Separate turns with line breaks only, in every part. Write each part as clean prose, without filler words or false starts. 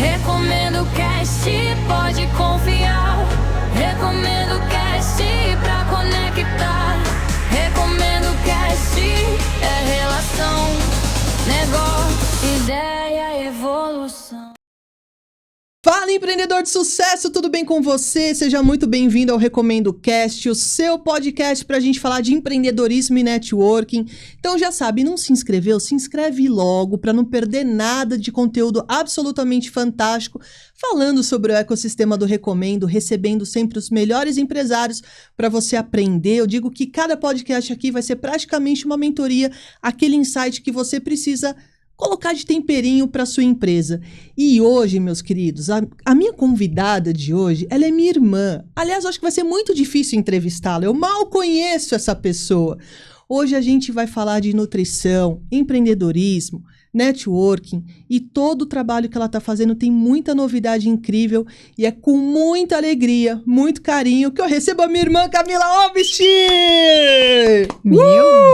Recomendo Cast, pode confiar. Recomendo Cast pra conectar. Recomendo Cast, é relação, negócio, ideia, evolução.
Fala, empreendedor de sucesso, tudo bem com você? Seja muito bem-vindo ao Recomendo Cast, o seu podcast para a gente falar de empreendedorismo e networking. Então já sabe, não se inscreveu? Se inscreve logo para não perder nada de conteúdo absolutamente fantástico, falando sobre o ecossistema do Recomendo, recebendo sempre os melhores empresários para você aprender. Eu digo que cada podcast aqui vai ser praticamente uma mentoria, aquele insight que você precisa colocar de temperinho para sua empresa. E hoje, meus queridos, a minha convidada de hoje, ela é minha irmã. Aliás, eu acho que vai ser muito difícil entrevistá-la. Eu mal conheço essa pessoa. Hoje a gente vai falar de nutrição, empreendedorismo, networking e todo o trabalho que ela está fazendo. Tem muita novidade incrível e é com muita alegria, muito carinho que eu recebo a minha irmã Camila Obst!
Meu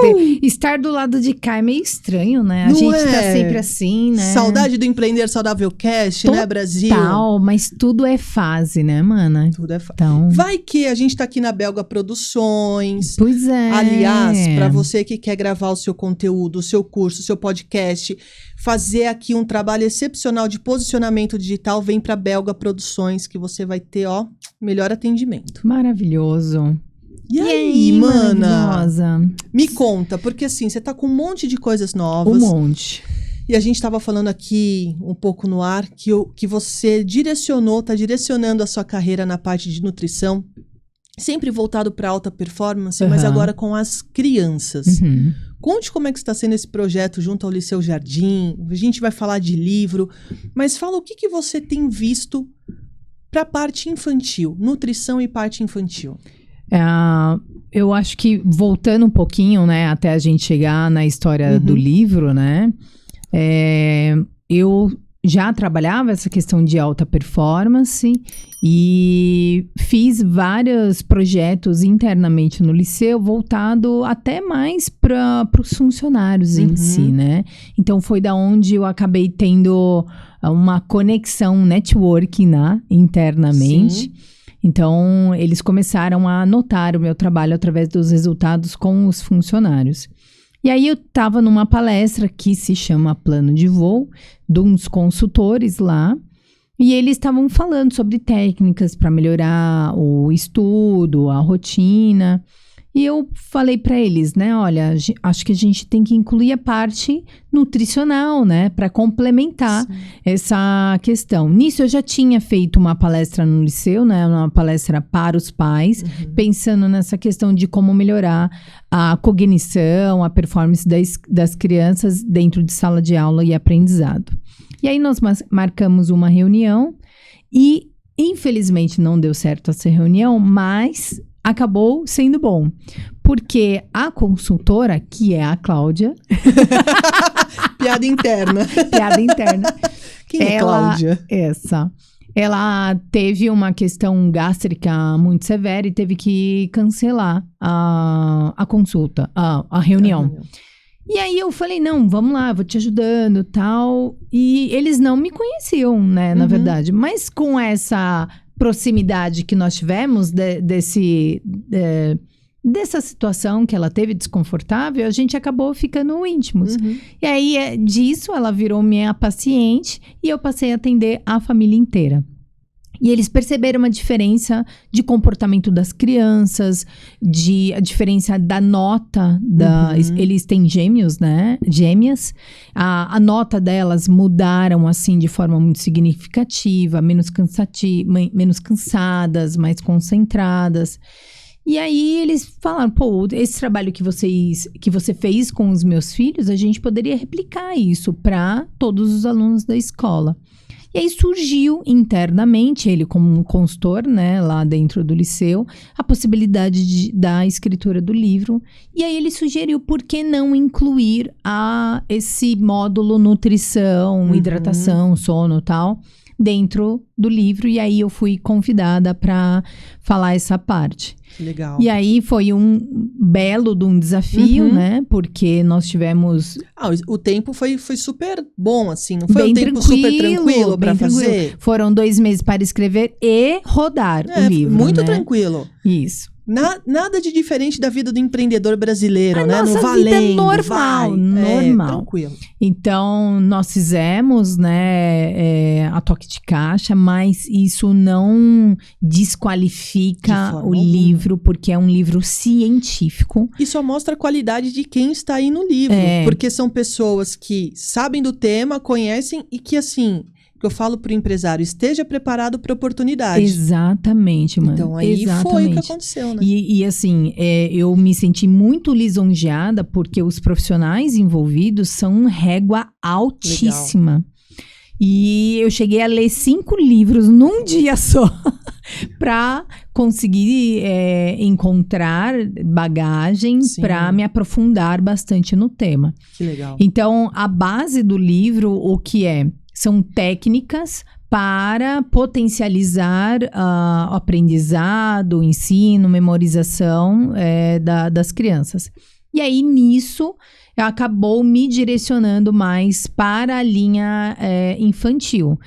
Deus! Estar do lado de cá é meio estranho, né? A gente tá sempre assim, né?
Saudade do Empreender Saudável Cast, né, Brasil?
Total, mas tudo é fase, né, mana?
Tudo é fase.
Então...
Vai que a gente tá aqui na Belga Produções.
Pois é.
Aliás, para você que quer gravar o seu conteúdo, o seu curso, o seu podcast, fazer aqui um trabalho excepcional de posicionamento digital, vem para Belga Produções, que você vai ter, ó, melhor atendimento.
Maravilhoso.
E aí, mana?
Maravilhosa.
Me conta, porque assim, você tá com um monte de coisas novas.
Um monte.
E a gente tava falando aqui um pouco no ar que você tá direcionando a sua carreira na parte de nutrição, sempre voltado para alta performance, mas agora com as crianças. Conte como é que está sendo esse projeto junto ao Liceu Jardim. A gente vai falar de livro, mas fala o que você tem visto para a parte infantil, nutrição e parte infantil.
Eu acho que voltando um pouquinho, né, até a gente chegar na história do livro, né, eu já trabalhava essa questão de alta performance e fiz vários projetos internamente no liceu voltado até mais para os funcionários em si, né? Então foi da onde eu acabei tendo uma conexão networking, né, internamente. Sim. Então eles começaram a notar o meu trabalho através dos resultados com os funcionários. E aí eu estava numa palestra que se chama Plano de Voo, de uns consultores lá, e eles estavam falando sobre técnicas para melhorar o estudo, a rotina. E eu falei para eles, né, olha, acho que a gente tem que incluir a parte nutricional, né, para complementar essa questão. Nisso eu já tinha feito uma palestra no liceu, né, uma palestra para os pais, pensando nessa questão de como melhorar a cognição, a performance das crianças dentro de sala de aula e aprendizado. E aí nós marcamos uma reunião e, infelizmente, não deu certo essa reunião, mas acabou sendo bom, porque a consultora, que é a Cláudia...
Piada interna.
Piada interna.
Quem é Cláudia?
Ela teve uma questão gástrica muito severa e teve que cancelar a consulta, a reunião. E aí eu falei, não, vamos lá, vou te ajudando e tal. E eles não me conheciam, né, na verdade. Mas com essa proximidade que nós tivemos dessa situação que ela teve desconfortável, a gente acabou ficando íntimos. E aí, disso, ela virou minha paciente e eu passei a atender a família inteira. E eles perceberam uma diferença de comportamento das crianças, a diferença da nota, eles têm gêmeos, né? Gêmeas. A nota delas mudaram, assim, de forma muito significativa, menos cansadas, mais concentradas. E aí eles falaram, pô, esse trabalho que você fez com os meus filhos, a gente poderia replicar isso para todos os alunos da escola. E aí surgiu internamente, ele como um consultor, né, lá dentro do liceu, a possibilidade da escritura do livro. E aí ele sugeriu por que não incluir esse módulo nutrição, hidratação, sono e tal, dentro do livro. E aí eu fui convidada para falar essa parte.
Que legal.
E aí foi um belo de um desafio, né? Porque nós tivemos...
O tempo foi super bom, assim. Não foi
bem
um tempo super tranquilo para fazer?
Foram 2 meses para escrever e rodar o livro,
muito
né?
tranquilo.
Isso.
Nada de diferente da vida do empreendedor brasileiro, né?
Nossa
No valendo,
vida é normal, normal.
Tranquilo.
Então, nós fizemos, né, a toque de caixa, mas isso não desqualifica o livro, porque é um livro científico.
E só mostra a qualidade de quem está aí no livro. Porque são pessoas que sabem do tema, conhecem e que, assim... que eu falo pro empresário, esteja preparado para oportunidade.
Exatamente, mano.
Então, aí foi o que aconteceu, né?
E assim, eu me senti muito lisonjeada porque os profissionais envolvidos são régua altíssima. Legal. E eu cheguei a ler 5 livros num dia só para conseguir encontrar bagagem para me aprofundar bastante no tema.
Que legal.
Então, a base do livro, o que é? São técnicas para potencializar o aprendizado, o ensino, memorização das crianças. E aí, nisso, acabou me direcionando mais para a linha infantil,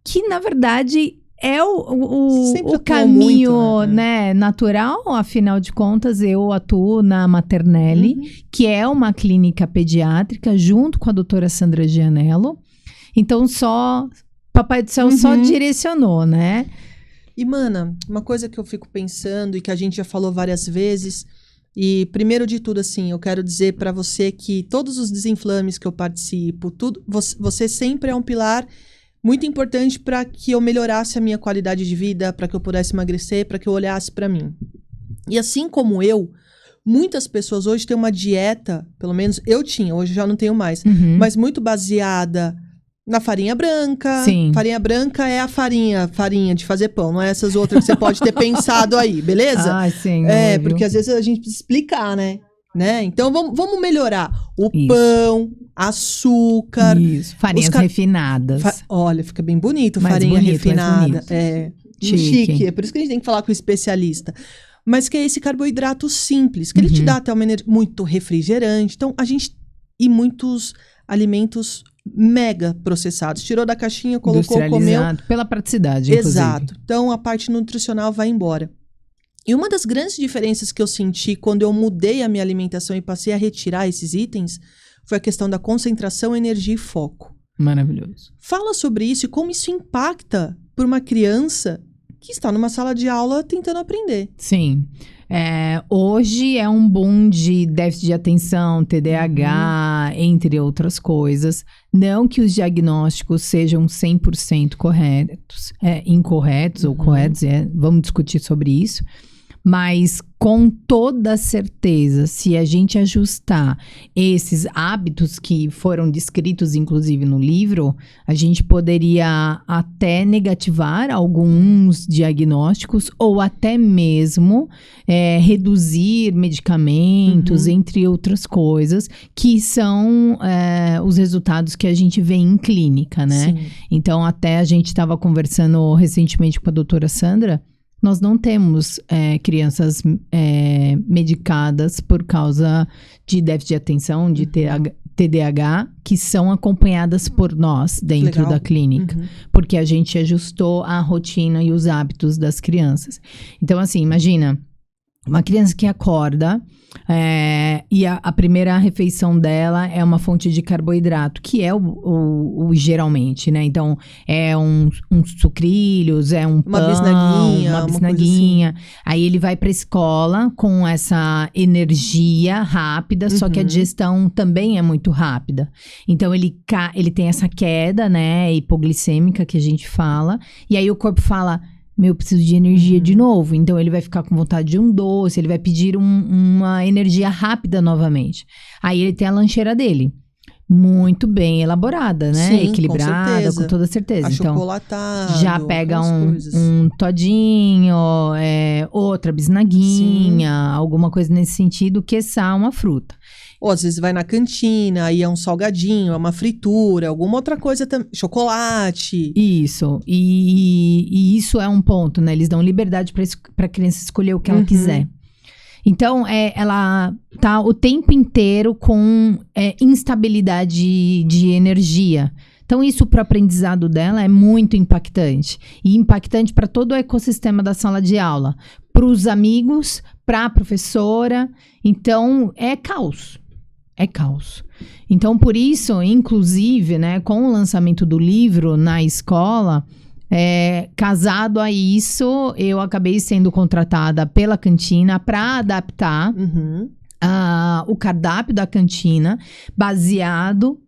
que, na verdade, é o caminho muito, né, natural. Afinal de contas, eu atuo na Maternelle, que é uma clínica pediátrica, junto com a doutora Sandra Gianello. Então, Papai do Céu só direcionou, né?
E, mana, uma coisa que eu fico pensando e que a gente já falou várias vezes, e primeiro de tudo, assim, eu quero dizer pra você que todos os desinflames que eu participo, tudo, você sempre é um pilar muito importante para que eu melhorasse a minha qualidade de vida, para que eu pudesse emagrecer, para que eu olhasse pra mim. E assim como muitas pessoas hoje têm uma dieta, pelo menos eu tinha, hoje já não tenho mais, mas muito baseada na farinha branca.
Sim.
Farinha branca é a farinha de fazer pão, não é essas outras que você pode ter pensado aí, beleza?
Ah, sim.
Porque às vezes a gente precisa explicar, né? Então vamos melhorar o
Isso.
Pão, açúcar.
Isso. Farinhas refinadas.
Olha, fica bem bonito,
Mais
farinha
bonito,
refinada.
Chique.
É por isso que a gente tem que falar com o especialista. Mas que é esse carboidrato simples, que ele te dá até uma energia muito refrigerante. Então, e muitos alimentos mega processados. Tirou da caixinha, colocou, comeu.
Pela praticidade, inclusive.
Exato. Então, a parte nutricional vai embora. E uma das grandes diferenças que eu senti quando eu mudei a minha alimentação e passei a retirar esses itens foi a questão da concentração, energia e foco.
Maravilhoso.
Fala sobre isso e como isso impacta por uma criança que está numa sala de aula tentando aprender.
Sim. Hoje é um boom de déficit de atenção, TDAH, entre outras coisas. Não que os diagnósticos sejam 100% corretos, incorretos ou corretos, vamos discutir sobre isso. Mas com toda certeza, se a gente ajustar esses hábitos que foram descritos, inclusive no livro, a gente poderia até negativar alguns diagnósticos ou até mesmo reduzir medicamentos, entre outras coisas, que são os resultados que a gente vê em clínica, né?
Sim.
Então, até a gente estava conversando recentemente com a doutora Sandra. Nós não temos crianças medicadas por causa de déficit de atenção, de TDAH, que são acompanhadas por nós dentro da clínica. Porque a gente ajustou a rotina e os hábitos das crianças. Então, assim, imagina, uma criança que acorda e a primeira refeição dela é uma fonte de carboidrato, que é o geralmente, né? Então, é um sucrilhos, é um pão, uma bisnaguinha. Assim. Aí ele vai pra escola com essa energia rápida, só que a digestão também é muito rápida. Então, ele tem essa queda, né, hipoglicêmica que a gente fala, e aí o corpo fala... eu preciso de energia de novo. Então, ele vai ficar com vontade de um doce, ele vai pedir uma energia rápida novamente. Aí, ele tem a lancheira dele. Muito bem elaborada, né?
Sim,
equilibrada, com toda certeza. Então, já pega um todinho, outra bisnaguinha, alguma coisa nesse sentido, quiçá uma fruta.
Ou às vezes vai na cantina, aí é um salgadinho, é uma fritura, alguma outra coisa também. Chocolate.
Isso. E isso é um ponto, né? Eles dão liberdade para a criança escolher o que ela quiser. Então, ela tá o tempo inteiro com instabilidade de energia. Então, isso para o aprendizado dela é muito impactante. E impactante para todo o ecossistema da sala de aula. Para os amigos, para a professora. Então, é caos. É caos. Então, por isso, inclusive, né, com o lançamento do livro na escola, casado a isso, eu acabei sendo contratada pela cantina para adaptar o cardápio da cantina, baseado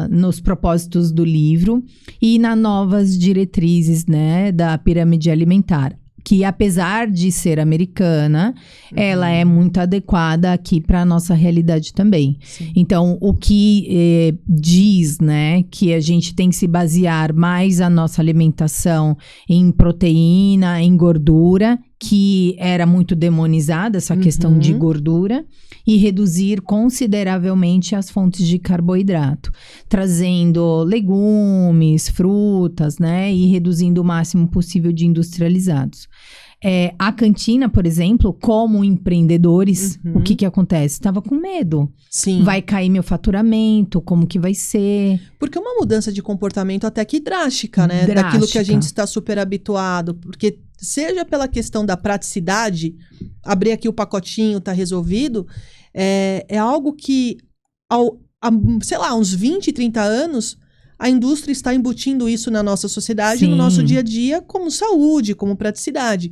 nos propósitos do livro e nas novas diretrizes, né, da pirâmide alimentar. Que apesar de ser americana, ela é muito adequada aqui para a nossa realidade também.
Sim.
Então, o que diz, né, que a gente tem que se basear mais a nossa alimentação em proteína, em gordura, que era muito demonizada, essa questão de gordura, e reduzir consideravelmente as fontes de carboidrato, trazendo legumes, frutas, né, e reduzindo o máximo possível de industrializados. A cantina, por exemplo, como empreendedores, o que acontece? Estava com medo.
Sim.
Vai cair meu faturamento, como que vai ser?
Porque é uma mudança de comportamento até que drástica, né? Daquilo que a gente está super habituado. Porque seja pela questão da praticidade, abrir aqui o pacotinho, tá resolvido, é algo que, sei lá, uns 20, 30 anos, a indústria está embutindo isso na nossa sociedade, no nosso dia a dia, como saúde, como praticidade.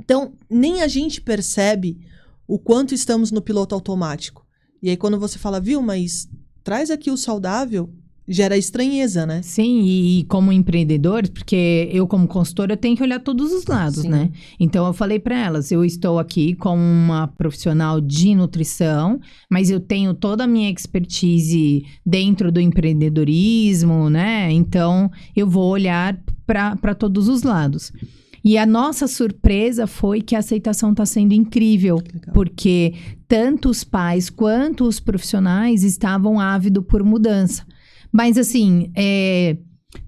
Então, nem a gente percebe o quanto estamos no piloto automático. E aí, quando você fala, viu, mas traz aqui o saudável, gera estranheza, né?
Sim, e como empreendedor, porque eu como consultora, eu tenho que olhar todos os lados, né? Então, eu falei para elas, eu estou aqui como uma profissional de nutrição, mas eu tenho toda a minha expertise dentro do empreendedorismo, né? Então, eu vou olhar para todos os lados. E a nossa surpresa foi que a aceitação está sendo incrível, porque tanto os pais quanto os profissionais estavam ávidos por mudança. Mas assim,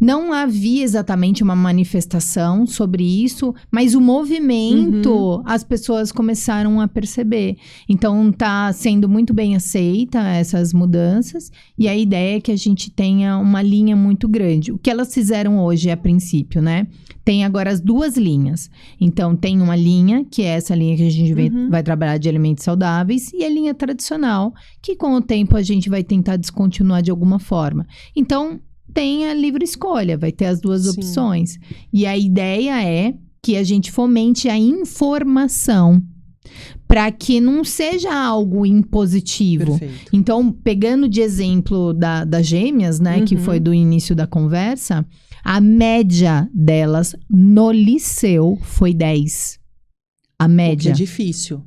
não havia exatamente uma manifestação sobre isso, mas o movimento, as pessoas começaram a perceber. Então, está sendo muito bem aceita essas mudanças, e a ideia é que a gente tenha uma linha muito grande. O que elas fizeram hoje, a princípio, né? Tem agora as duas linhas. Então, tem uma linha, que é essa linha que a gente vai trabalhar de alimentos saudáveis, e a linha tradicional, que com o tempo a gente vai tentar descontinuar de alguma forma. Então, tem a livre escolha, vai ter as duas opções. E a ideia é que a gente fomente a informação para que não seja algo impositivo.
Perfeito.
Então, pegando de exemplo das gêmeas, né, que foi do início da conversa, a média delas no liceu foi 10. A média.
O que é difícil.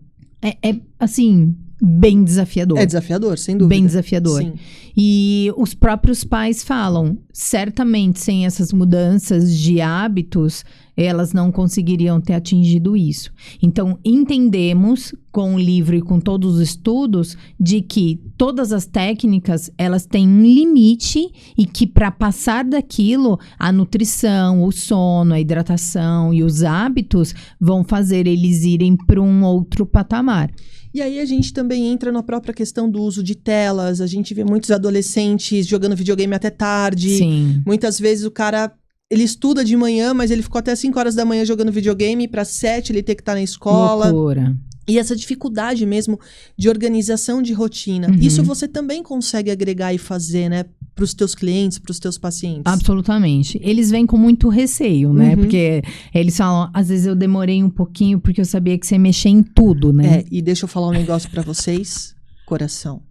Assim, bem desafiador.
É desafiador, sem dúvida.
Bem desafiador.
Sim.
E os próprios pais falam, certamente sem essas mudanças de hábitos, elas não conseguiriam ter atingido isso. Então, entendemos com o livro e com todos os estudos de que todas as técnicas, elas têm um limite e que para passar daquilo, a nutrição, o sono, a hidratação e os hábitos vão fazer eles irem para um outro patamar.
E aí a gente também entra na própria questão do uso de telas. A gente vê muitos adolescentes jogando videogame até tarde.
Sim.
Muitas vezes o cara, ele estuda de manhã, mas ele ficou até 5 horas da manhã jogando videogame, para 7 ele ter que estar na escola.
Loucura.
E essa dificuldade mesmo de organização de rotina. Isso você também consegue agregar e fazer, né? Para os teus clientes, para os teus pacientes.
Absolutamente. Eles vêm com muito receio, né? Porque eles falam, às vezes eu demorei um pouquinho porque eu sabia que você mexia em tudo, né?
E deixa eu falar um negócio para vocês. Coração.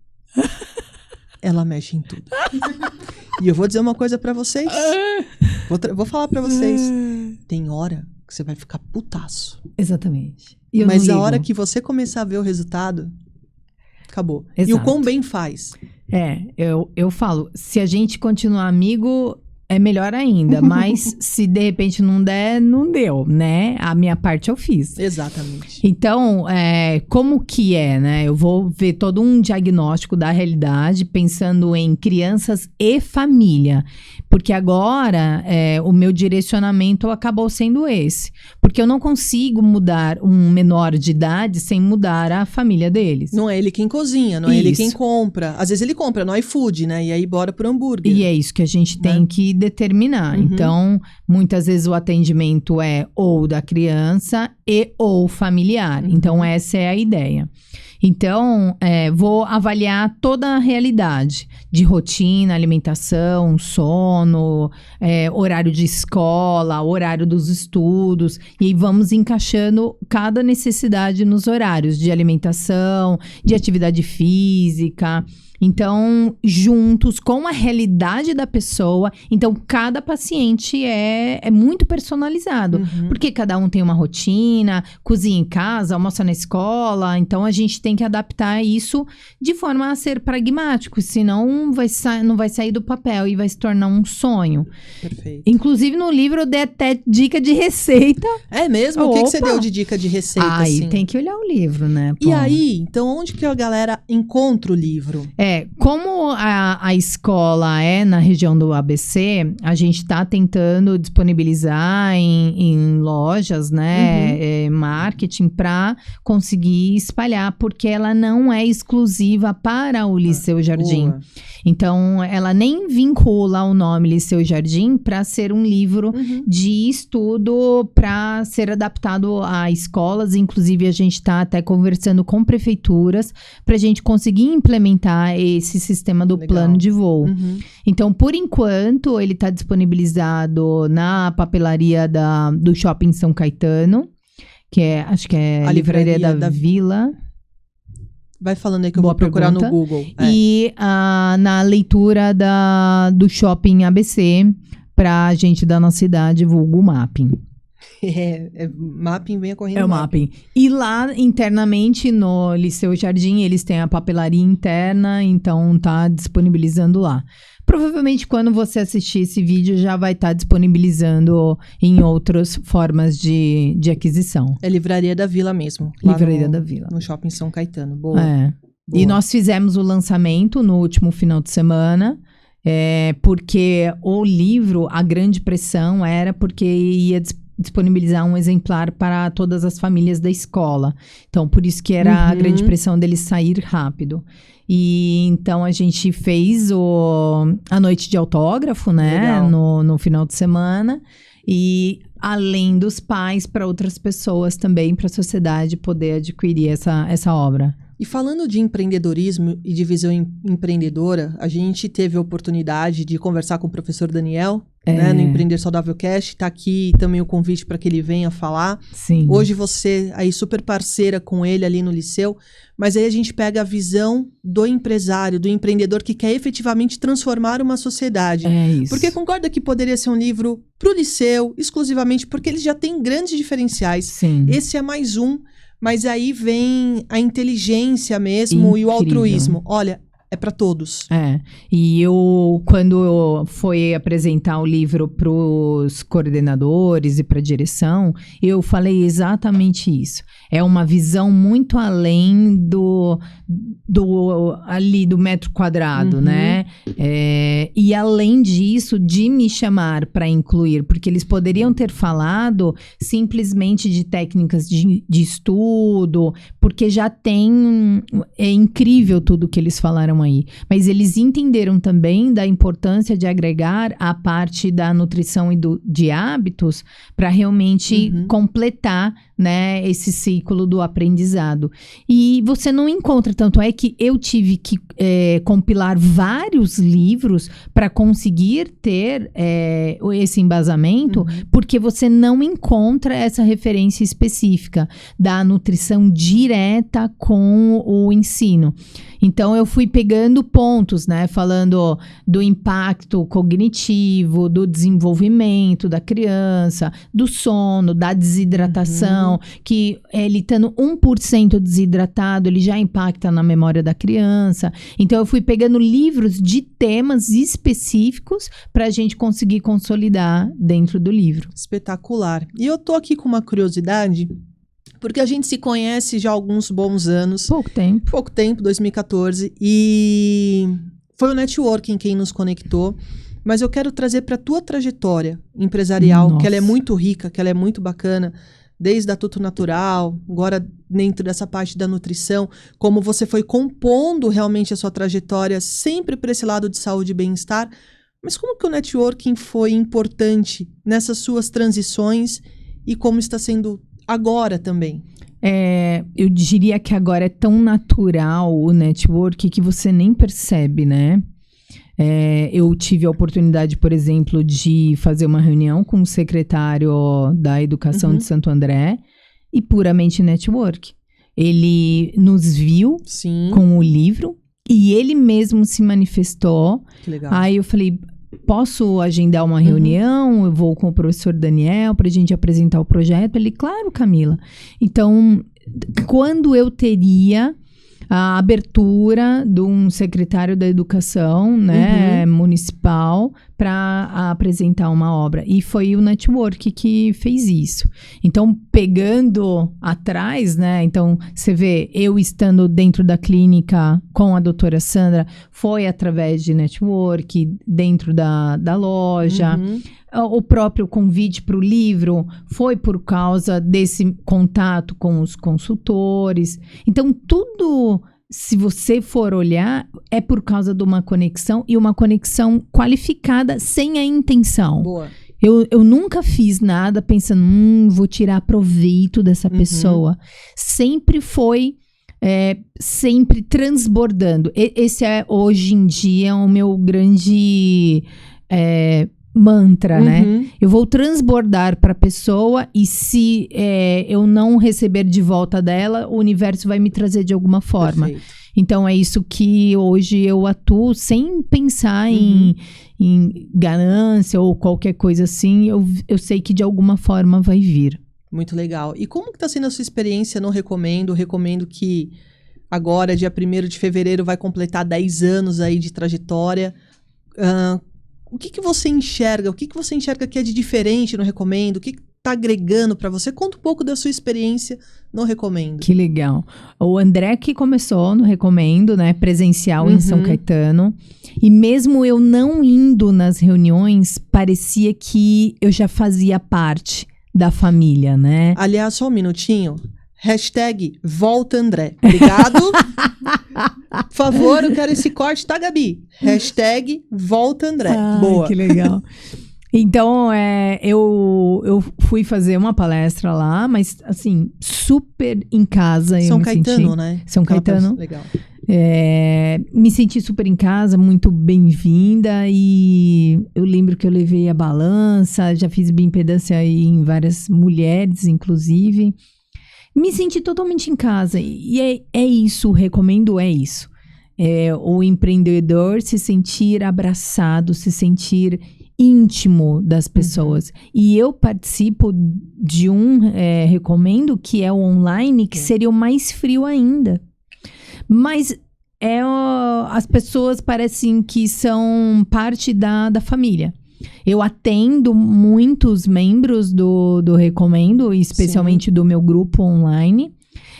Ela mexe em tudo. E eu vou dizer uma coisa para vocês. Vou falar para vocês. Tem hora que você vai ficar putaço.
Exatamente.
Mas a hora que você começar a ver o resultado, acabou.
Exato.
E o quão bem faz.
Eu falo, se a gente continuar amigo, é melhor ainda. Mas se de repente não der, não deu, né? A minha parte eu fiz.
Exatamente.
Então, como que é, né? Eu vou ver todo um diagnóstico da realidade, pensando em crianças e família. Porque agora, o meu direcionamento acabou sendo esse. Porque eu não consigo mudar um menor de idade sem mudar a família deles.
Não é ele quem cozinha, não é ele quem compra. Às vezes ele compra no iFood, né? E aí bora pro hambúrguer.
E é isso que a gente tem que determinar. Então, muitas vezes o atendimento é ou da criança ou familiar. Então, essa é a ideia. Então, vou avaliar toda a realidade de rotina, alimentação, sono, horário de escola, horário dos estudos. E aí vamos encaixando cada necessidade nos horários de alimentação, de atividade física. Então, juntos com a realidade da pessoa. Então, cada paciente é muito personalizado. Porque cada um tem uma rotina, cozinha em casa, almoça na escola. Então, a gente tem que adaptar isso de forma a ser pragmático. Senão, não vai sair do papel e vai se tornar um sonho.
Perfeito.
Inclusive, no livro eu dei até dica de receita.
É mesmo? O que você deu de dica de receita?
Aí
assim?
tem que olhar o livro, né?
E aí, então, onde que a galera encontra o livro?
Como a escola é na região do ABC, a gente está tentando disponibilizar em lojas, né, marketing, para conseguir espalhar, porque ela não é exclusiva para o Liceu Jardim.
Boa.
Então, ela nem vincula o nome Liceu Jardim para ser um livro de estudo para ser adaptado a escolas. Inclusive, a gente está até conversando com prefeituras para a gente conseguir implementar esse sistema do plano de voo. Então, por enquanto, ele está disponibilizado na papelaria do Shopping São Caetano, que acho que é a Livraria da Vila.
Vai falando aí que eu
Boa
vou procurar
pergunta.
no Google.
E na leitura do Shopping ABC para a gente da nossa cidade, vulgo Mapping.
Mapping, venha correndo.
É o Mapping. E lá, internamente, no Liceu Jardim, eles têm a papelaria interna, então tá disponibilizando lá. Provavelmente, quando você assistir esse vídeo, já vai estar disponibilizando em outras formas de aquisição.
É Livraria da Vila mesmo.
Livraria da Vila.
No Shopping São Caetano. Boa.
Boa. E nós fizemos o lançamento no último final de semana, porque o livro, a grande pressão era porque ia disponibilizar um exemplar para todas as famílias da escola. Então, por isso que era a grande pressão dele sair rápido. E então a gente fez a noite de autógrafo, né? No final de semana. E além dos pais, para outras pessoas também, para a sociedade poder adquirir essa obra.
E falando de empreendedorismo e de visão empreendedora, a gente teve a oportunidade de conversar com o professor Daniel, né, no Empreender Saudável Cast. Tá aqui também o convite para que ele venha falar.
Sim.
Hoje você aí super parceira com ele ali no liceu, mas aí a gente pega a visão do empresário, do empreendedor que quer efetivamente transformar uma sociedade.
É isso.
Porque concorda que poderia ser um livro pro liceu, exclusivamente, porque eles já têm grandes diferenciais.
Sim.
Esse é mais um. Mas aí vem a inteligência mesmo. Incrível. E o altruísmo. Olha, é para todos.
E quando eu fui apresentar o livro para os coordenadores e para a direção, eu falei exatamente isso. É uma visão muito além do metro quadrado, né? E além disso, de me chamar para incluir, porque eles poderiam ter falado simplesmente de técnicas de estudo, porque já tem, é incrível tudo que eles falaram aí. Mas eles entenderam também da importância de agregar a parte da nutrição e de hábitos para realmente completar, né, esse ciclo do aprendizado. E você não encontra, tanto é que eu tive que compilar vários livros para conseguir ter esse embasamento, porque você não encontra essa referência específica da nutrição direta com o ensino. Então, eu fui pegando pontos, né? Falando do impacto cognitivo, do desenvolvimento da criança, do sono, da desidratação. alimentação, que ele estando 1% desidratado, ele já impacta na memória da criança. Então, eu fui pegando livros de temas específicos para a gente conseguir consolidar dentro do livro.
Espetacular. E eu tô aqui com uma curiosidade, porque a gente se conhece já há alguns bons anos.
Pouco tempo,
2014, e foi o networking quem nos conectou. Mas eu quero trazer para a tua trajetória empresarial,
Nossa.
que ela é muito rica, que ela é muito bacana, desde a Tuto Natural, agora dentro dessa parte da nutrição, como você foi compondo realmente a sua trajetória sempre para esse lado de saúde e bem-estar. Mas como que o networking foi importante nessas suas transições e como está sendo agora também?
Eu diria que agora é tão natural o network que você nem percebe, né? Eu tive a oportunidade, por exemplo, de fazer uma reunião com o secretário da Educação de Santo André e puramente network. Ele nos viu
Sim.
com o livro e ele mesmo se manifestou.
Que legal.
Aí eu falei, posso agendar uma reunião? Eu vou com o professor Daniel para a gente apresentar o projeto. Ele, claro, Camila. Então, quando eu teria a abertura de um secretário da educação, né, municipal, para apresentar uma obra. E foi o network que fez isso. Então, pegando atrás, né, então, você vê, eu estando dentro da clínica com a doutora Sandra, foi através de network, dentro da loja. O próprio convite para o livro foi por causa desse contato com os consultores. Então, tudo, se você for olhar, é por causa de uma conexão e uma conexão qualificada sem a intenção.
Boa.
Eu nunca fiz nada pensando, vou tirar proveito dessa pessoa. Sempre foi, sempre transbordando. Esse é, hoje em dia, o meu grande mantra, né? Eu vou transbordar para a pessoa e se eu não receber de volta dela, o universo vai me trazer de alguma forma.
Perfeito.
Então, é isso que hoje eu atuo sem pensar em ganância ou qualquer coisa assim. Eu sei que de alguma forma vai vir.
Muito legal. E como que está sendo a sua experiência no Recomendo? Recomendo que agora, dia 1º de fevereiro, vai completar 10 anos aí de trajetória. O que você enxerga? O que você enxerga que é de diferente no Recomendo? O que está agregando para você? Conta um pouco da sua experiência no Recomendo.
Que legal. O André que começou no Recomendo, né? Presencial em São Caetano. E mesmo eu não indo nas reuniões, parecia que eu já fazia parte da família, né?
Aliás, só um minutinho. #Volta André. Obrigado. Por favor, eu quero esse corte, tá, Gabi? #Volta André. Boa.
Que legal. Então, eu fui fazer uma palestra lá, mas, assim, super em casa.
São Caetano, né?
São Caetano.
Legal.
Me senti super em casa, muito bem-vinda. E eu lembro que eu levei a balança, já fiz bioimpedância em várias mulheres, inclusive. Me senti totalmente em casa. E é isso, Recomendo, é isso. O empreendedor se sentir abraçado, se sentir íntimo das pessoas. E eu participo de um Recomendo, que é o online, que seria o mais frio ainda. Mas as pessoas parecem que são parte da família. Eu atendo muitos membros do Recomendo, especialmente do meu grupo online.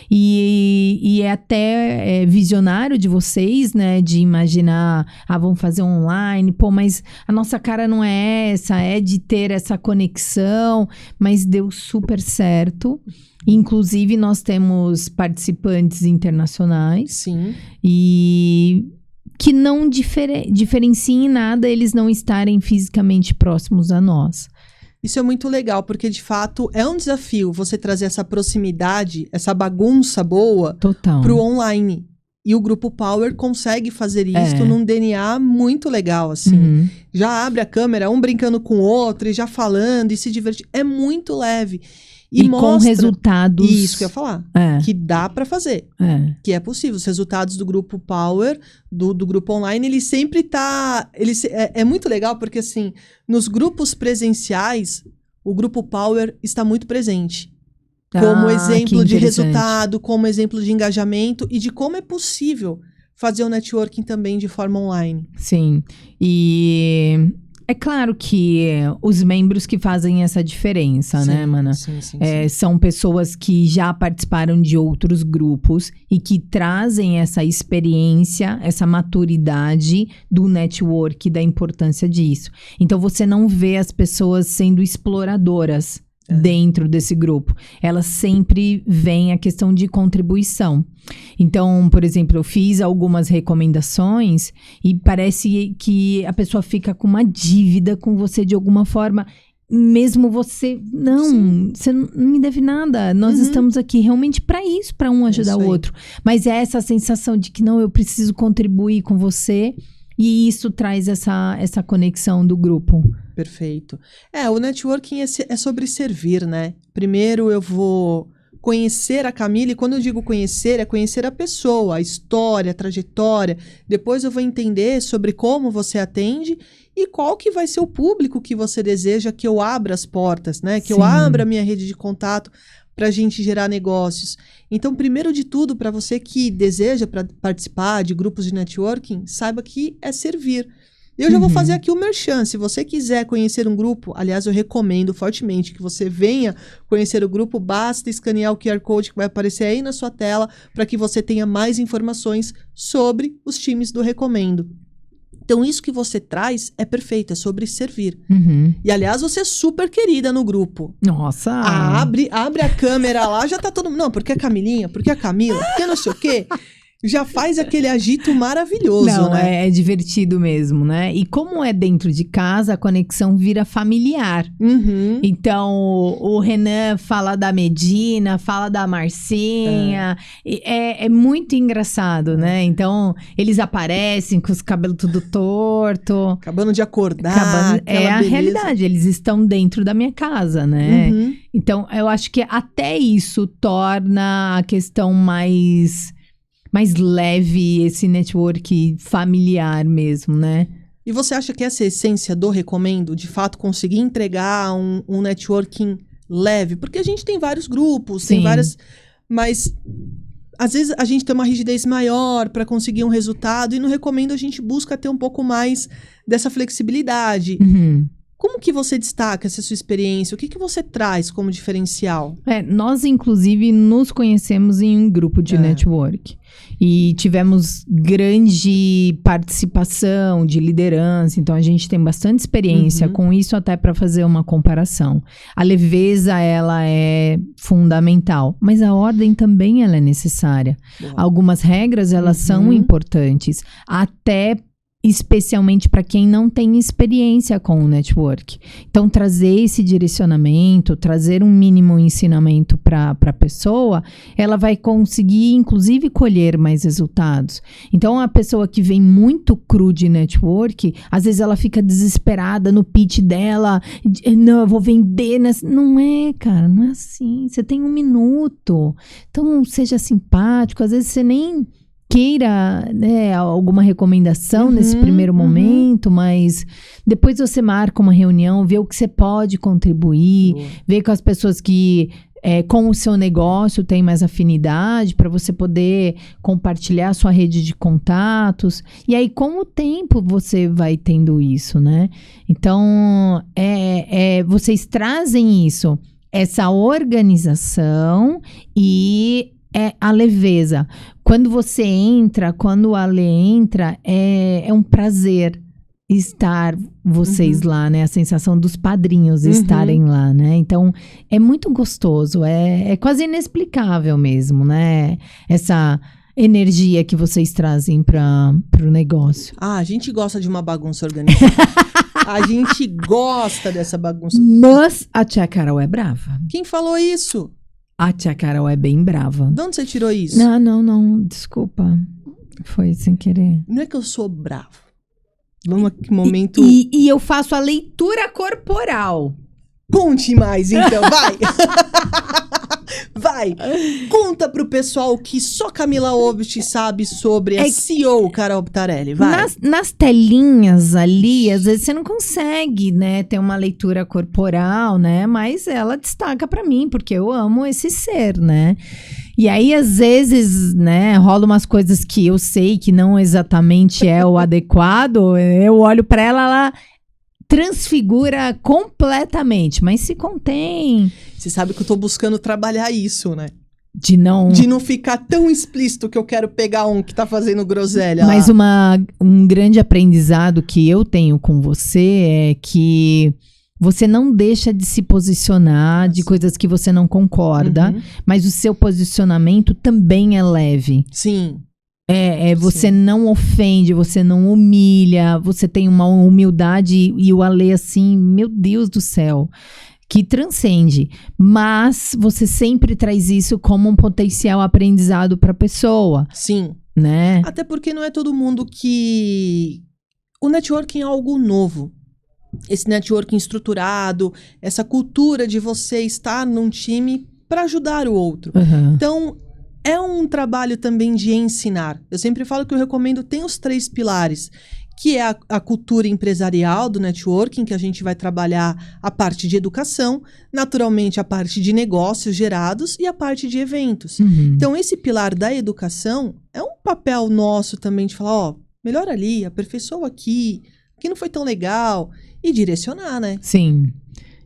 E é até visionário de vocês, né? De imaginar, vamos fazer online. Pô, mas a nossa cara não é essa, é de ter essa conexão. Mas deu super certo. Inclusive, nós temos participantes internacionais.
Sim.
E que não diferenciem em nada eles não estarem fisicamente próximos a nós.
Isso é muito legal, porque de fato é um desafio você trazer essa proximidade, essa bagunça boa pro online. E o Grupo Power consegue fazer isso num DNA muito legal, assim. Já abre a câmera, um brincando com o outro, e já falando, e se divertindo. É muito leve. E mostra,
com resultados...
Isso que eu ia falar. Que dá pra fazer. Que é possível. Os resultados do Grupo Power, do Grupo Online, ele sempre tá... É muito legal porque, assim, nos grupos presenciais, o Grupo Power está muito presente. como exemplo de
interessante.
resultado, como exemplo de engajamento e de como é possível fazer o networking também de forma online.
Sim, e é claro que os membros que fazem essa diferença, né, Mana?
Sim.
São pessoas que já participaram de outros grupos e que trazem essa experiência, essa maturidade do network, da importância disso. Então, você não vê as pessoas sendo exploradoras dentro desse grupo. Elas sempre veem a questão de contribuição. Então, por exemplo, eu fiz algumas recomendações e parece que a pessoa fica com uma dívida com você de alguma forma, mesmo você você não me deve nada. Nós estamos aqui realmente para isso, para um ajudar o outro. Mas é essa sensação de que não, eu preciso contribuir com você. E isso traz essa conexão do grupo.
Perfeito. O networking é sobre servir, né? Primeiro eu vou conhecer a Camila, e quando eu digo conhecer, é conhecer a pessoa, a história, a trajetória. Depois eu vou entender sobre como você atende e qual que vai ser o público que você deseja que eu abra as portas, né? Que eu abra a minha rede de contato para a gente gerar negócios. Então, primeiro de tudo, para você que deseja participar de grupos de networking, saiba que é servir. Eu já vou fazer aqui o merchan. Se você quiser conhecer um grupo, aliás, eu recomendo fortemente que você venha conhecer o grupo, basta escanear o QR Code que vai aparecer aí na sua tela para que você tenha mais informações sobre os times do Recomendo. Então, isso que você traz é perfeito, é sobre servir. E, aliás, você é super querida no grupo.
Nossa!
Abre a câmera lá, já tá todo mundo... Não, porque a Camilinha, porque a Camila, porque não sei o quê... Já faz aquele agito maravilhoso, né?
É divertido mesmo, né? E como é dentro de casa, a conexão vira familiar. Então, o Renan fala da Medina, fala da Marcinha. É muito engraçado, né? Então, eles aparecem com os cabelos tudo torto.
Acabando de acordar.
É a realidade, eles estão dentro da minha casa, né? Então, eu acho que até isso torna a questão mais leve, esse network familiar mesmo, né?
E você acha que essa essência do Recomendo, de fato, conseguir entregar um networking leve? Porque a gente tem vários grupos, tem várias... Mas, às vezes, a gente tem uma rigidez maior para conseguir um resultado. E no Recomendo, a gente busca ter um pouco mais dessa flexibilidade. Como que você destaca essa sua experiência? O que você traz como diferencial?
Nós, inclusive, nos conhecemos em um grupo de network. E tivemos grande participação de liderança. Então, a gente tem bastante experiência com isso, até para fazer uma comparação. A leveza, ela é fundamental. Mas a ordem também ela é necessária. Algumas regras, elas são importantes. Até especialmente para quem não tem experiência com o network. Então, trazer esse direcionamento, trazer um mínimo ensinamento para a pessoa, ela vai conseguir, inclusive, colher mais resultados. Então, a pessoa que vem muito cru de network, às vezes ela fica desesperada no pitch dela, não, eu vou vender. Não é, cara, não é assim. Você tem 1 minuto. Então, seja simpático. Às vezes, você nem queira, né, alguma recomendação nesse primeiro momento, mas depois você marca uma reunião, vê o que você pode contribuir, vê com as pessoas que com o seu negócio tem mais afinidade para você poder compartilhar a sua rede de contatos. E aí, com o tempo, você vai tendo isso, né? Então, vocês trazem isso, essa organização e a leveza. Quando você entra, quando a Ale entra, é um prazer estar vocês lá, né? A sensação dos padrinhos estarem lá, né? Então, é muito gostoso, é quase inexplicável mesmo, né? Essa energia que vocês trazem pro negócio.
A gente gosta de uma bagunça organizada. A gente gosta dessa bagunça.
Mas a tia Carol é brava.
Quem falou isso?
A tia Carol é bem brava.
De onde você tirou isso?
Não, desculpa. Foi sem querer.
Não é que eu sou bravo. Vamos aqui, momento...
E eu faço a leitura corporal.
Conte mais, então, vai! Vai, conta pro pessoal que só Camila Ovest sabe sobre a CEO Carol Pitarelli, vai.
Nas telinhas ali, às vezes você não consegue, né, ter uma leitura corporal, né, mas ela destaca pra mim, porque eu amo esse ser, né. E aí, às vezes, né, rola umas coisas que eu sei que não exatamente é o adequado, eu olho pra ela transfigura completamente, mas se contém.
Você sabe que eu tô buscando trabalhar isso, né?
De não
ficar tão explícito que eu quero pegar um que tá fazendo groselha.
Mas um grande aprendizado que eu tenho com você é que você não deixa de se posicionar de coisas que você não concorda, mas o seu posicionamento também é leve.
Sim.
Você não ofende, você não humilha, você tem uma humildade e o Ale assim, meu Deus do céu, que transcende. Mas você sempre traz isso como um potencial aprendizado para a pessoa.
Sim.
Né?
Até porque não é todo mundo que... O networking é algo novo. Esse networking estruturado, essa cultura de você estar num time para ajudar o outro. Então... é um trabalho também de ensinar. Eu sempre falo que eu recomendo, tem os 3 pilares, que é a cultura empresarial do networking, que a gente vai trabalhar a parte de educação, naturalmente a parte de negócios gerados e a parte de eventos. Então, esse pilar da educação é um papel nosso também de falar, melhora ali, aperfeiçoa aqui não foi tão legal, e direcionar, né?
Sim,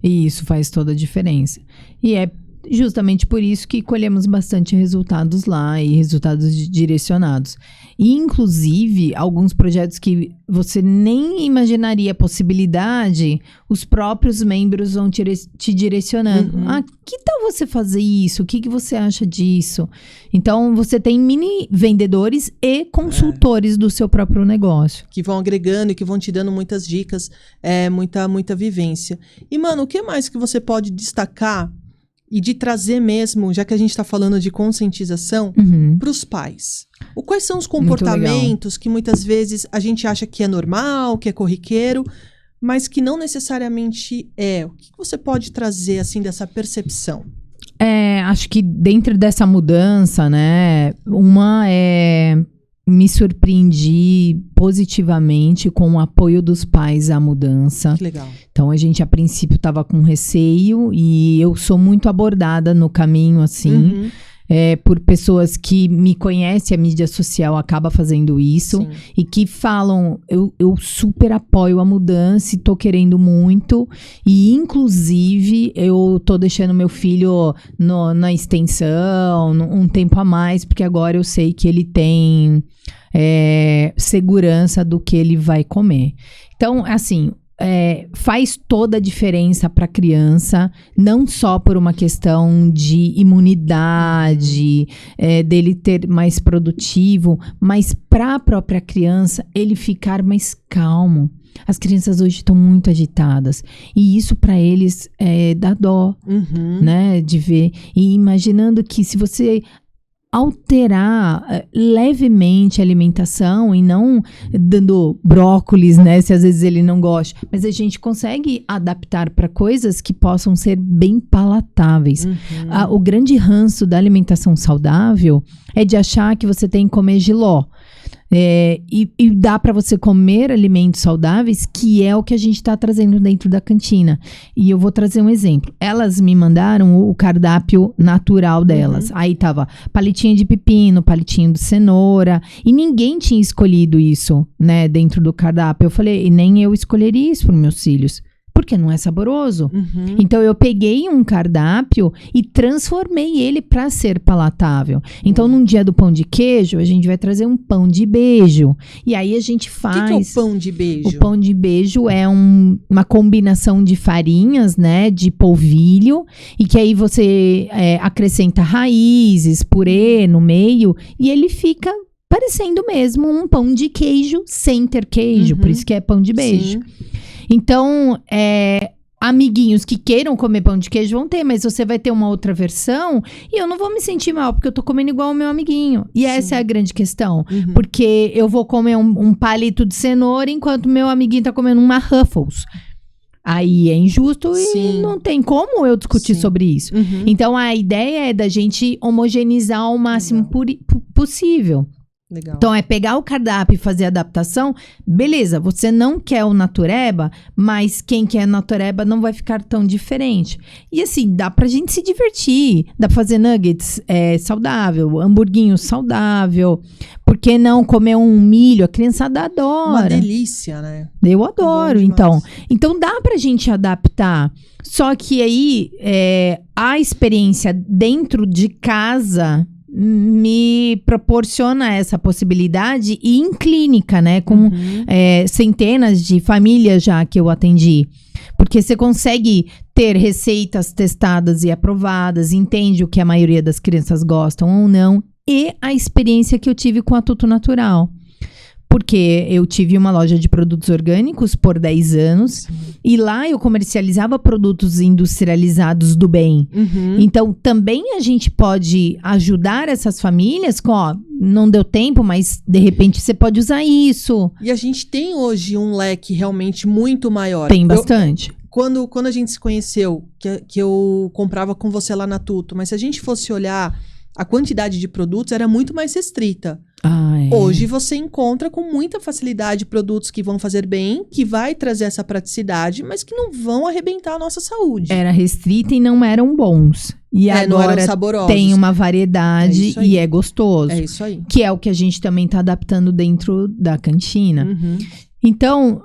e isso faz toda a diferença. E é justamente por isso que colhemos bastante resultados lá e resultados direcionados. E, inclusive, alguns projetos que você nem imaginaria a possibilidade, os próprios membros vão te direcionando. Que tal você fazer isso? O que você acha disso? Então, você tem mini vendedores e consultores do seu próprio negócio.
Que vão agregando e que vão te dando muitas dicas, muita vivência. E, mano, o que mais que você pode destacar e de trazer mesmo, já que a gente está falando de conscientização, para os pais? Quais são os comportamentos que muitas vezes a gente acha que é normal, que é corriqueiro, mas que não necessariamente é? O que você pode trazer, assim, dessa percepção?
Acho que dentro dessa mudança, né, me surpreendi positivamente com o apoio dos pais à mudança.
Que legal.
Então, a gente, a princípio, estava com receio e eu sou muito abordada no caminho, assim, por pessoas que me conhecem, a mídia social acaba fazendo isso. Sim. E que falam, eu super apoio a mudança e tô querendo muito. E, inclusive, eu tô deixando meu filho na extensão, um tempo a mais, porque agora eu sei que ele tem segurança do que ele vai comer. Então, assim... faz toda a diferença para a criança, não só por uma questão de imunidade, dele ter mais produtivo, mas para a própria criança, ele ficar mais calmo. As crianças hoje estão muito agitadas e isso para eles dá dó, né, de ver. E imaginando que se você alterar levemente a alimentação e não dando brócolis, né, se às vezes ele não gosta, mas a gente consegue adaptar para coisas que possam ser bem palatáveis. O grande ranço da alimentação saudável é de achar que você tem que comer jiló. E dá para você comer alimentos saudáveis, que é o que a gente está trazendo dentro da cantina. E eu vou trazer um exemplo. Elas me mandaram o cardápio natural delas. Aí tava palitinho de pepino, palitinho de cenoura. E ninguém tinha escolhido isso, né, dentro do cardápio. Eu falei, nem eu escolheria isso para os meus filhos. Porque não é saboroso. Então, eu peguei um cardápio e transformei ele para ser palatável. Então, num dia do pão de queijo, a gente vai trazer um pão de beijo. E aí, a gente faz...
O que é o pão de beijo?
O pão de beijo é uma combinação de farinhas, né? De polvilho. E que aí você acrescenta raízes, purê no meio. E ele fica parecendo mesmo um pão de queijo sem ter queijo. Por isso que é pão de beijo. Sim. Então, amiguinhos que queiram comer pão de queijo vão ter, mas você vai ter uma outra versão e eu não vou me sentir mal, porque eu tô comendo igual o meu amiguinho. E essa é a grande questão. Porque eu vou comer um palito de cenoura enquanto meu amiguinho tá comendo uma Ruffles. Aí é injusto
Sim.
e não tem como eu discutir
Sim.
sobre isso.
Uhum.
Então, a ideia é da gente homogeneizar ao máximo possível.
Legal.
Então, é pegar o cardápio e fazer a adaptação. Beleza, você não quer o natureba, mas quem quer natureba não vai ficar tão diferente. E assim, dá pra gente se divertir. Dá pra fazer nuggets saudável, hamburguinho saudável. Por que não comer um milho? A criançada adora.
Uma delícia, né?
Eu adoro,
Bom
então.
demais.
Então, dá pra gente adaptar. Só que aí, a experiência dentro de casa me proporciona essa possibilidade e em clínica, né? Com
Uhum.
centenas de famílias já que eu atendi. Porque você consegue ter receitas testadas e aprovadas, entende o que a maioria das crianças gostam ou não, e a experiência que eu tive com a Tuto Natural. Porque eu tive uma loja de produtos orgânicos por 10 anos, e lá eu comercializava produtos industrializados do bem.
Uhum.
Então, também a gente pode ajudar essas famílias com, ó, não deu tempo, mas de repente você pode usar isso.
E a gente tem hoje um leque realmente muito maior.
Tem bastante.
Quando a gente se conheceu, que eu comprava com você lá na Tuto, mas se a gente fosse olhar, a quantidade de produtos era muito mais restrita. Hoje você encontra com muita facilidade produtos que vão fazer bem, que vai trazer essa praticidade, mas que não vão arrebentar a nossa saúde.
Era restrita e não eram bons. E
não eram
agora
saborosos.
tem uma
É
variedade
isso aí.
e é gostoso.
É isso aí.
Que é o que a gente também está adaptando dentro da cantina.
Uhum.
Então,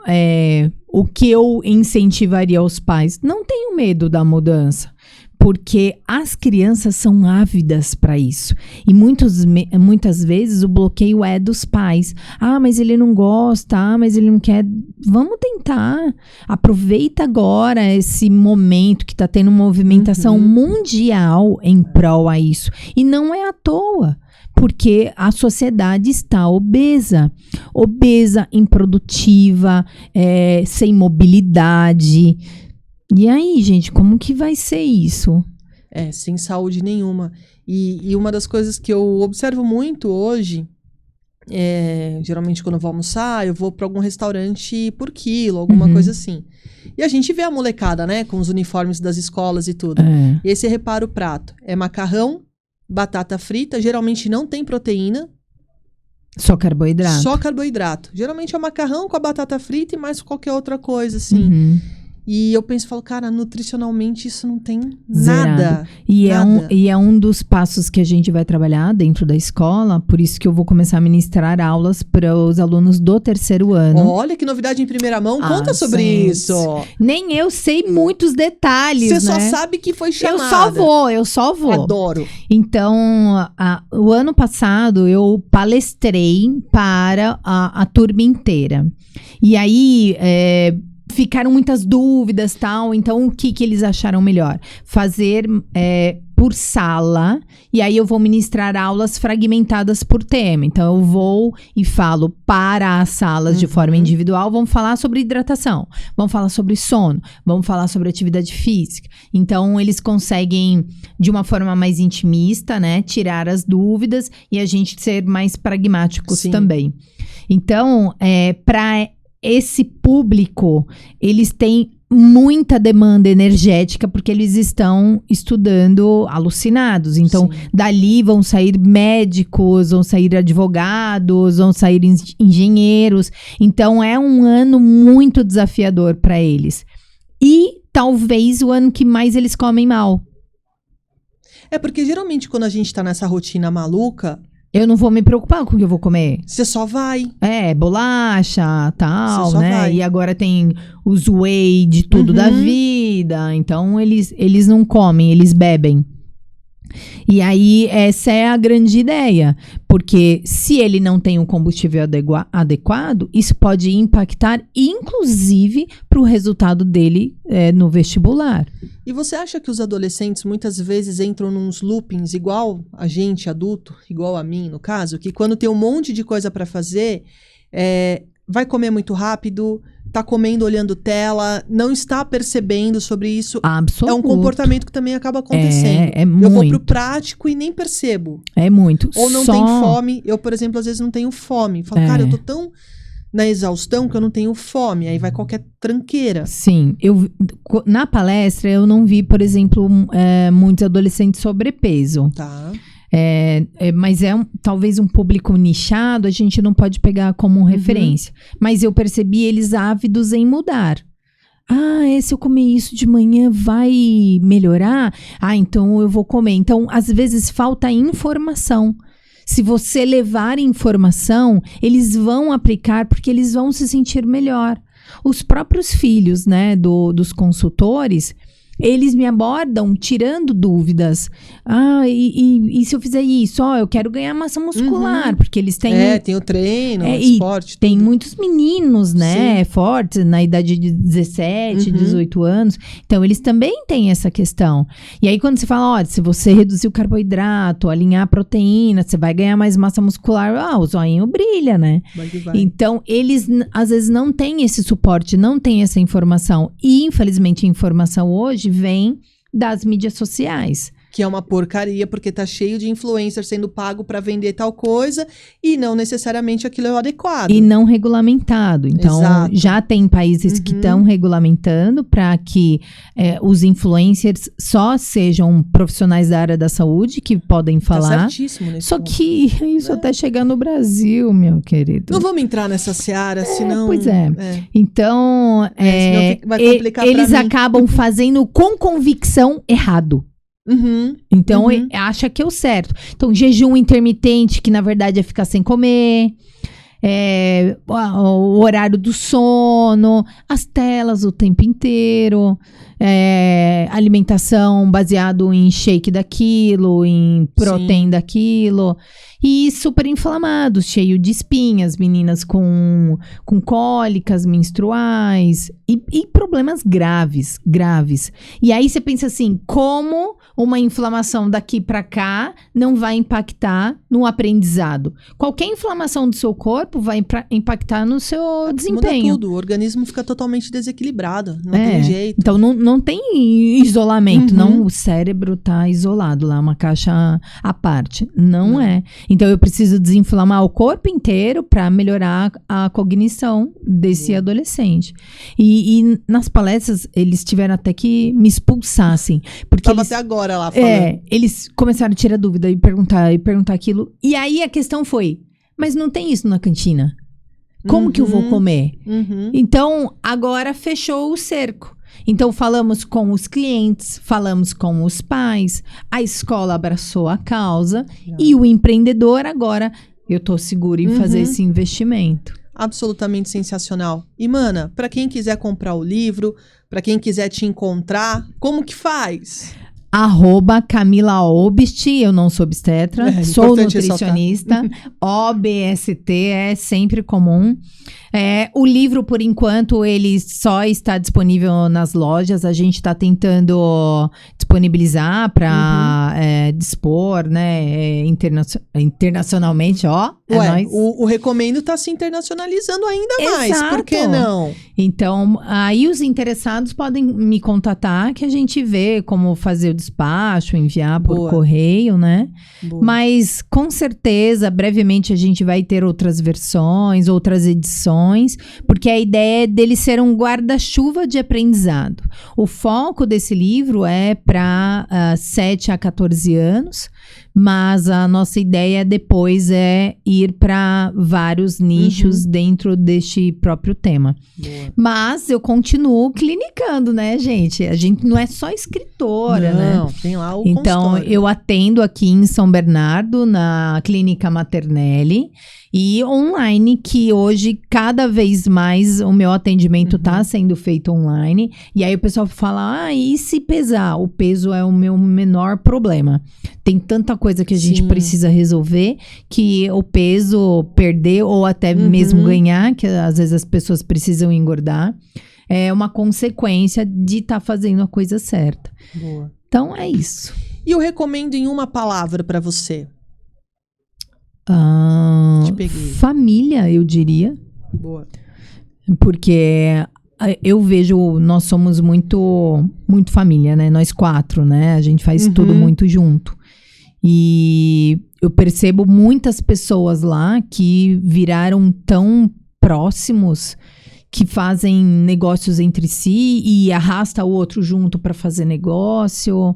o que eu incentivaria aos pais? Não tenham medo da mudança. Porque as crianças são ávidas para isso. E muitas vezes o bloqueio é dos pais. Ah, mas ele não gosta. Ah, mas ele não quer. Vamos tentar. Aproveita agora esse momento que está tendo movimentação mundial em prol a isso. E não é à toa. Porque a sociedade está obesa. Obesa, improdutiva, sem mobilidade. E aí, gente, como que vai ser isso?
Sem saúde nenhuma. E uma das coisas que eu observo muito hoje, geralmente quando eu vou almoçar, eu vou para algum restaurante por quilo, alguma coisa assim. E a gente vê a molecada, né, com os uniformes das escolas e tudo. E aí você repara o prato. É macarrão, batata frita, geralmente não tem proteína.
Só carboidrato.
Só carboidrato. Geralmente é o macarrão com a batata frita e mais qualquer outra coisa, assim. E eu penso, falo, cara, nutricionalmente isso não tem nada.
E
nada.
É um dos passos que a gente vai trabalhar dentro da escola, por isso que eu vou começar a ministrar aulas para os alunos do 3º ano.
Olha que novidade em primeira mão, conta sobre isso.
Nem eu sei muitos detalhes,
Você só sabe que foi chamada.
Eu só vou.
Adoro.
Então, o ano passado eu palestrei para a turma inteira. E aí, ficaram muitas dúvidas, tal. Então, o que eles acharam melhor? Fazer por sala. E aí, eu vou ministrar aulas fragmentadas por tema. Então, eu vou e falo para as salas de forma individual. Vamos falar sobre hidratação. Vamos falar sobre sono. Vamos falar sobre atividade física. Então, eles conseguem, de uma forma mais intimista, né? Tirar as dúvidas e a gente ser mais pragmáticos também. Então, para esse público, eles têm muita demanda energética porque eles estão estudando alucinados. Então, dali vão sair médicos, vão sair advogados, vão sair engenheiros. Então, é um ano muito desafiador para eles. E talvez o ano que mais eles comem mal.
Porque geralmente quando a gente tá nessa rotina maluca,
eu não vou me preocupar com o que eu vou comer.
você só vai.
Bolacha, tal,
Você só
né?
vai.
E agora tem os whey de tudo da vida. Então, eles não comem, eles bebem. E aí, essa é a grande ideia. Porque se ele não tem um combustível adequado, isso pode impactar, inclusive, para o resultado dele no vestibular.
E você acha que os adolescentes muitas vezes entram nos loopings igual a gente, adulto, igual a mim, no caso, que quando tem um monte de coisa para fazer, vai comer muito rápido, tá comendo olhando tela, não está percebendo sobre isso.
Absoluto.
É um comportamento que também acaba acontecendo.
muito.
Eu vou pro prático e nem percebo.
É muito.
Ou não tem fome. Eu, por exemplo, às vezes não tenho fome. Falo, cara, eu tô tão na exaustão que eu não tenho fome. Aí vai qualquer tranqueira.
Sim, na palestra eu não vi, por exemplo, muitos adolescentes sobrepeso.
Tá.
Mas talvez um público nichado, a gente não pode pegar como referência. Mas eu percebi eles ávidos em mudar. Se eu comer isso de manhã vai melhorar? Então eu vou comer. Então, às vezes, falta informação. Se você levar informação, eles vão aplicar porque eles vão se sentir melhor. Os próprios filhos, né, dos consultores, eles me abordam tirando dúvidas. E se eu fizer isso? Eu quero ganhar massa muscular, porque eles têm...
tem o treino, o esporte.
Tem muitos meninos, né, fortes, na idade de 17, 18 anos. Então, eles também têm essa questão. E aí, quando você fala, se você reduzir o carboidrato, alinhar a proteína, você vai ganhar mais massa muscular, o zoinho brilha, né?
Vai.
Então, eles, às vezes, não têm esse suporte, não têm essa informação. E, infelizmente, a informação hoje vem das mídias sociais.
Que é uma porcaria, porque tá cheio de influencer sendo pago para vender tal coisa e não necessariamente aquilo é o adequado.
E não regulamentado. Então, já tem países que estão regulamentando para que os influencers só sejam profissionais da área da saúde que podem falar.
Tá certíssimo nesse
Só
ponto.
Que isso até chegar no Brasil, meu querido.
Não vamos entrar nessa seara, senão...
Pois é. Então,
senão vai complicar
eles
pra mim.
acabam fazendo com convicção errado. Então, acha que é o certo. Então, jejum intermitente, que na verdade é ficar sem comer. O horário do sono. As telas o tempo inteiro. Alimentação baseado em shake daquilo, em proteína daquilo. E super inflamados, cheio de espinhas, meninas com cólicas menstruais e problemas graves. E aí você pensa assim, como uma inflamação daqui para cá não vai impactar no aprendizado? Qualquer inflamação do seu corpo vai impactar no seu desempenho.
Muda tudo, o organismo fica totalmente desequilibrado, não tem jeito.
Então não tem isolamento, não, o cérebro tá isolado lá, uma caixa à parte. Não é. Então eu preciso desinflamar o corpo inteiro para melhorar a cognição desse adolescente. E nas palestras eles tiveram até que me expulsar, assim. Porque
Tava até agora lá falando.
Eles começaram a tirar dúvida e perguntar aquilo. E aí a questão foi, mas não tem isso na cantina. Como que eu vou comer? Então, agora fechou o cerco. Então, falamos com os clientes, falamos com os pais, a escola abraçou a causa e o empreendedor agora, eu tô seguro em fazer esse investimento.
Absolutamente sensacional. E, mana, pra quem quiser comprar o livro, pra quem quiser te encontrar, como que faz?
@Camila Obst, eu não sou obstetra, sou nutricionista, OBST é sempre comum. O livro, por enquanto, ele só está disponível nas lojas, a gente está tentando disponibilizar para dispor, né, internacionalmente, nóis.
O Recomendo tá se internacionalizando ainda mais, por que não?
Então, aí os interessados podem me contatar, que a gente vê como fazer o despacho, enviar por correio, né? Mas, com certeza, brevemente a gente vai ter outras versões, outras edições, porque a ideia é dele ser um guarda-chuva de aprendizado. O foco desse livro é para 7 a 14 anos, mas a nossa ideia depois é ir para vários nichos dentro deste próprio tema. Mas eu continuo clinicando, né, gente? A gente não é só escritora, né?
Não, tem lá o
Então,
consultório.
eu atendo aqui em São Bernardo, na Clínica Maternelli, e online, que hoje, cada vez mais, o meu atendimento tá sendo feito online. E aí o pessoal fala, e se pesar? O peso é o meu menor problema. Tem tanta coisa que a gente precisa resolver, que o peso perder ou até mesmo ganhar, que às vezes as pessoas precisam engordar, é uma consequência de estar fazendo a coisa certa.
Boa.
Então, é isso.
E eu recomendo em uma palavra pra você. Te peguei.
Família, eu diria.
Boa.
Porque eu vejo, nós somos muito família, né? Nós 4, né? A gente faz tudo muito junto. E eu percebo muitas pessoas lá que viraram tão próximos que fazem negócios entre si e arrasta o outro junto para fazer negócio.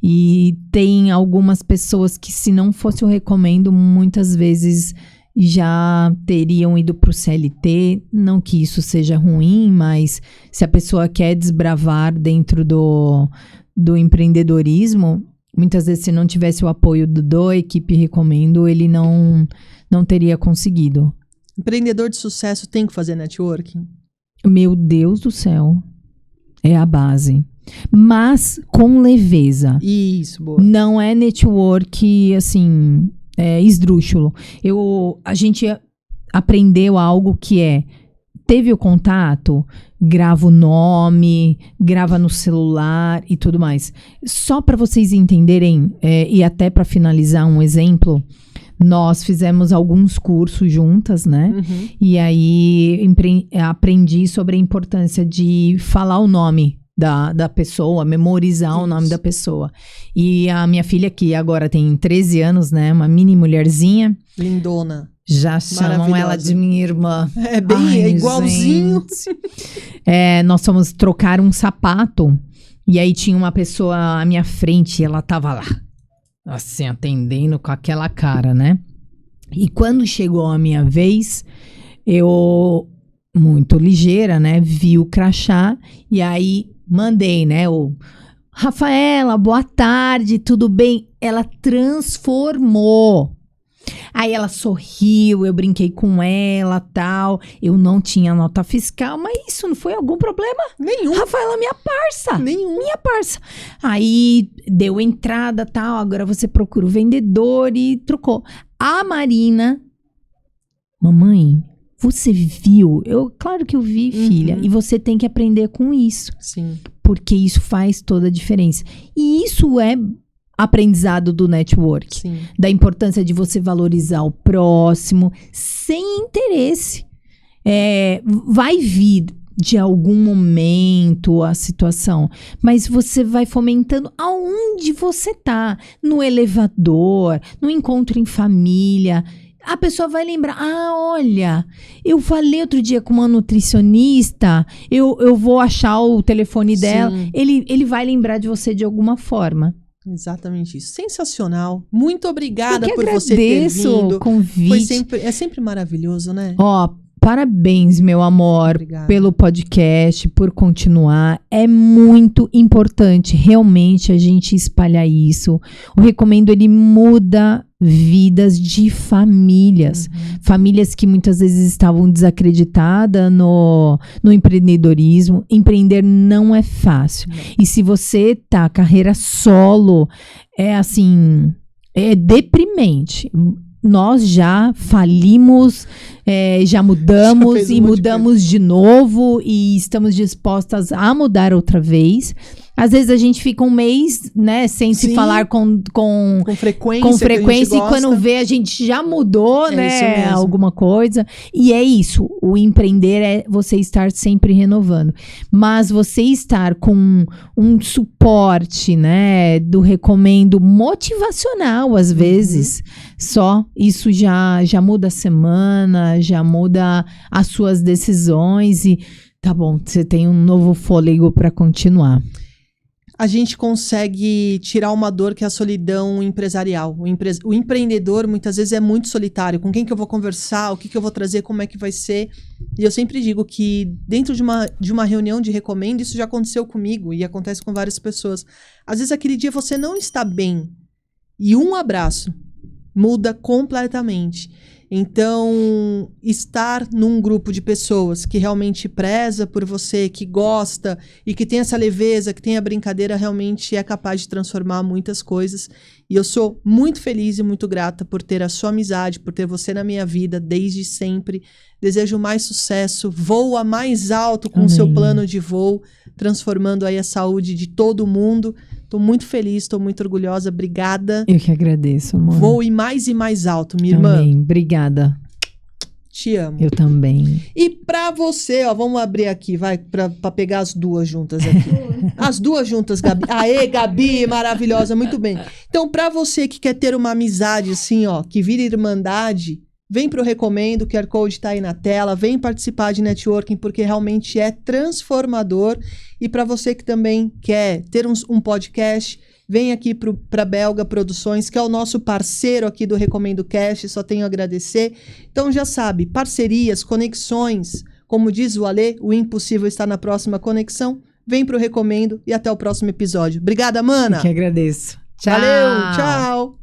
E tem algumas pessoas que, se não fosse o Recomendo, muitas vezes já teriam ido para o CLT. Não que isso seja ruim, mas se a pessoa quer desbravar dentro do empreendedorismo, muitas vezes, se não tivesse o apoio da equipe Recomendo, ele não teria conseguido.
Empreendedor de sucesso tem que fazer networking?
Meu Deus do céu, é a base. Mas com leveza.
Isso, boa.
Não é network, assim, esdrúxulo. A gente aprendeu algo que teve o contato, grava o nome, grava no celular e tudo mais. Só para vocês entenderem, e até para finalizar um exemplo, nós fizemos alguns cursos juntas, né?
Uhum.
E aí aprendi sobre a importância de falar o nome da pessoa, memorizar o nome da pessoa. E a minha filha, que agora tem 13 anos, né? Uma mini mulherzinha.
Lindona.
Já chamam ela de minha irmã.
É bem igualzinho.
Nós fomos trocar um sapato. E aí tinha uma pessoa à minha frente e ela tava lá, assim, atendendo com aquela cara, né? E quando chegou a minha vez, eu, muito ligeira, né? Vi o crachá e aí mandei, né? Rafaela, boa tarde, tudo bem? Ela transformou. Aí ela sorriu, eu brinquei com ela, tal. Eu não tinha nota fiscal, mas isso não foi algum problema?
Nenhum.
Rafaela, minha parça.
Nenhum.
Minha parça. Aí deu entrada, tal. Agora você procura o vendedor e trocou. A Marina, mamãe, você viu? Claro que eu vi, filha. E você tem que aprender com isso.
Sim.
Porque isso faz toda a diferença. E isso é aprendizado do network.
Sim.
Da importância de você valorizar o próximo sem interesse. Vai vir de algum momento a situação, mas você vai fomentando aonde você tá. No elevador, no encontro em família. A pessoa vai lembrar, olha, eu falei outro dia com uma nutricionista, eu vou achar o telefone dela, ele vai lembrar de você de alguma forma.
Exatamente isso. Sensacional. Muito obrigada por
agradeço
você ter vindo.
O convite.
É sempre maravilhoso, né?
Parabéns, meu amor,
Obrigada.
pelo podcast, por continuar. É muito importante, realmente, a gente espalhar isso. O Recomendo, ele muda vidas de famílias. Famílias que muitas vezes estavam desacreditadas no empreendedorismo. Empreender não é fácil. E se você tá carreira solo, é deprimente. Nós já falimos, já mudamos e mudamos de novo e estamos dispostas a mudar outra vez. Às vezes a gente fica um mês, né, sem se falar com frequência e quando vê a gente já mudou, né, alguma coisa. E é isso, o empreender é você estar sempre renovando. Mas você estar com um suporte, né, do Recomendo motivacional, às vezes, só isso já muda a semana, já muda as suas decisões e tá bom, você tem um novo fôlego para continuar.
A gente consegue tirar uma dor que é a solidão empresarial. O empreendedor, muitas vezes, é muito solitário. Com quem que eu vou conversar? O que que eu vou trazer? Como é que vai ser? E eu sempre digo que dentro de uma reunião de Recomendo, isso já aconteceu comigo e acontece com várias pessoas. Às vezes, aquele dia você não está bem e um abraço muda completamente. Então, estar num grupo de pessoas que realmente preza por você, que gosta e que tem essa leveza, que tem a brincadeira, realmente é capaz de transformar muitas coisas. E eu sou muito feliz e muito grata por ter a sua amizade, por ter você na minha vida desde sempre. Desejo mais sucesso, voa mais alto com o seu plano de voo, transformando aí a saúde de todo mundo. Tô muito feliz, tô muito orgulhosa. Obrigada.
Eu que agradeço, amor.
Voe mais e mais alto, minha irmã.
Amém. Obrigada.
Te amo.
Eu também.
E pra você, vamos abrir aqui, vai, pra pegar as duas juntas aqui. As duas juntas, Gabi. Aê, Gabi, maravilhosa, muito bem. Então, pra você que quer ter uma amizade assim, que vira irmandade, vem pro Recomendo, o QR Code tá aí na tela, vem participar de networking, porque realmente é transformador. E para você que também quer ter um podcast, vem aqui para Belga Produções, que é o nosso parceiro aqui do Recomendo Cast, só tenho a agradecer. Então já sabe, parcerias, conexões, como diz o Alê, o impossível está na próxima conexão. Vem pro Recomendo e até o próximo episódio. Obrigada, mana!
Eu que agradeço. Tchau!
Valeu, tchau!